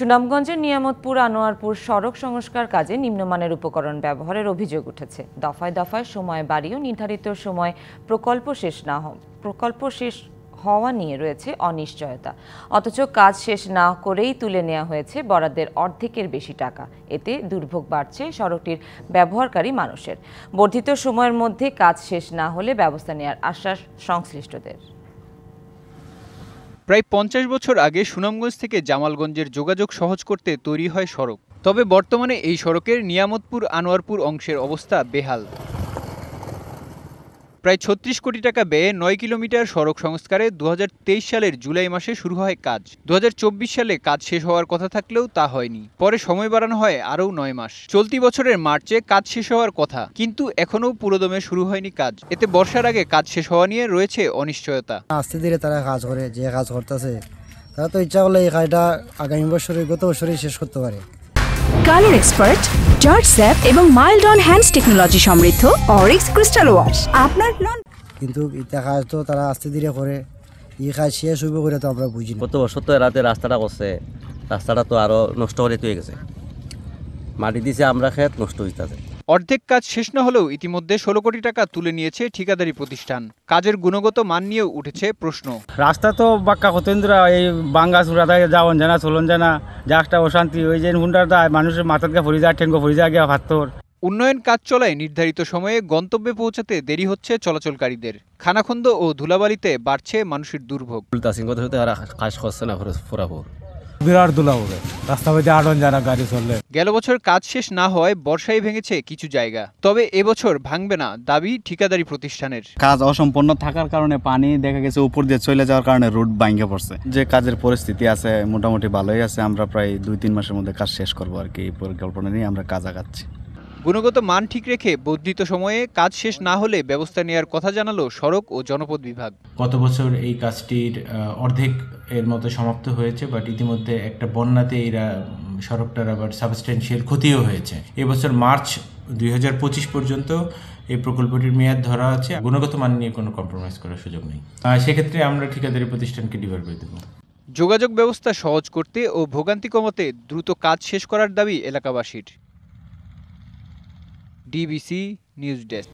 সুনামগঞ্জের নিয়ামতপুর আনোয়ারপুর সড়ক সংস্কার কাজে নিম্নমানের উপকরণ ব্যবহারের অভিযোগ উঠেছে। দফায় দফায় সময় বাড়িয়েও নির্ধারিত সময় প্রকল্প শেষ হওয়া নিয়ে রয়েছে অনিশ্চয়তা। অথচ কাজ শেষ না করেই তুলে নেওয়া হয়েছে বরাদ্দের অর্ধেকের বেশি টাকা। এতে দুর্ভোগ বাড়ছে সড়কটির ব্যবহারকারী মানুষের। বর্ধিত সময়ের মধ্যে কাজ শেষ না হলে ব্যবস্থা নেওয়ার আশ্বাস সংশ্লিষ্টদের। প্রায় ৫০ বছর আগে সুনামগঞ্জ থেকে জামালগঞ্জের যোগাযোগ সহজ করতে তৈরি হয় সড়ক। তবে বর্তমানে এই সড়কের নিয়ামতপুর আনোয়ারপুর অংশের অবস্থা বেহাল। প্রায় ৩৬ কোটি টাকা ব্যয়ে ৯ কিলোমিটার সড়ক সংস্কারে ২০২৩ সালের জুলাই মাসে শুরু হয় কাজ। ২০২৪ সালে কাজ শেষ হওয়ার কথা থাকলেও তা হয়নি। পরে সময় বাড়ানো হয় আরও ৯ মাস। চলতি বছরের মার্চে কাজ শেষ হওয়ার কথা, কিন্তু এখনও পুরোদমে শুরু হয়নি কাজ। এতে বর্ষার আগে কাজ শেষ হওয়া নিয়ে রয়েছে অনিশ্চয়তা। আস্তে ধীরে তারা কাজ করে, যে কাজ করতেছে তারা তো ইচ্ছা করলে এই কাজটা আগামী বছরের গত বছরই শেষ করতে পারে। কালার এক্সপার্ট, জর্জ স্যাপ এবং মাইল্ড অন হ্যান্ডস টেকনোলজি সমৃদ্ধ অরিক্স ক্রিস্টাল ওয়াশ আপনার নন। কিন্তু এটা কাজ তো তারা আস্তে ধীরে করে, এই কাজ শেষ হইব করে তো আমরা বুঝি না। গত বছর তো রাতে রাস্তাটা করছে, রাস্তাটা তো আরো নষ্ট করে তুই গেছে, মাটি দিছে, আমরা খেত নষ্ট হইতেছে। অর্ধেক কাজ শেষ না হলেও ইতিমধ্যে ১৬ কোটি টাকা তুলে নিয়েছে ঠিকাদারি প্রতিষ্ঠান। কাজের গুণগত মান নিয়েও উঠেছে প্রশ্ন। রাস্তা তো বাক্কা কতেন্দ্রা এই বাঙ্গা চূড়াতে যাওয়ান জানা চলন জানা যা একটা অশান্তি, ওই যে হুন্ডারটা মানুষের মাথার গা ভরি যায়, ঠেঙ্গো ভরি যায় গিয়া ভাত্তর। উন্নয়ন কাজ চলায় নির্ধারিত সময়ে গন্তব্যে পৌঁছাতে দেরি হচ্ছে চলাচলকারীদের। খানাখন্দ ও ধুলাবালিতে বাড়ছে মানুষের দুর্ভোগ। কাজ করছে না পুরাপুর, বিরাট দুলা হবে রাস্তা মধ্যে আটন জানা গাড়ি চললে। গেল বছর কাজ শেষ না হওয়ায় বর্ষায় ভেঙেছে কিছু জায়গা, তবে এবছর ভাঙবে না দাবি ঠিকাদারি প্রতিষ্ঠানের। কাজ অসম্পূর্ণ থাকার কারণে পানি দেখা গেছে উপর দিয়ে চলে যাওয়ার কারণে রোড ভাঙে পড়ছে। যে কাজের পরিস্থিতি আছে মোটামুটি ভালোই আছে। আমরা প্রায় ২-৩ মাসের মধ্যে কাজ শেষ করবো আর কি, এই পরিকল্পনা নিয়ে আমরা কাজ আগাচ্ছি। গুণগত মান ঠিক রেখে বর্ধিত সময়ে কাজ শেষ না হলে ব্যবস্থা নেওয়ার কথা জানালো সড়ক ও জনপথ বিভাগ। গত বছর এই কাজটির অর্ধেক এর মতো সমাপ্ত হয়েছে, বাট ইতিমধ্যে একটা বন্যাতে এরা সড়কটার আবার সাবস্টেন্সিয়াল ক্ষতিও হয়েছে। এবছর মার্চ ২০২৫ পর্যন্ত এই প্রকল্পটির মেয়াদ ধরা আছে। গুণগত মান নিয়ে কোনো কম্প্রোমাইজ করার সুযোগ নেই। সেক্ষেত্রে আমরা ঠিকাদারি প্রতিষ্ঠানকে ডিভার করে দেব। যোগাযোগ ব্যবস্থা সহজ করতে ও ভোগান্তি কমাতে দ্রুত কাজ শেষ করার দাবি এলাকাবাসীর। DBC news desk.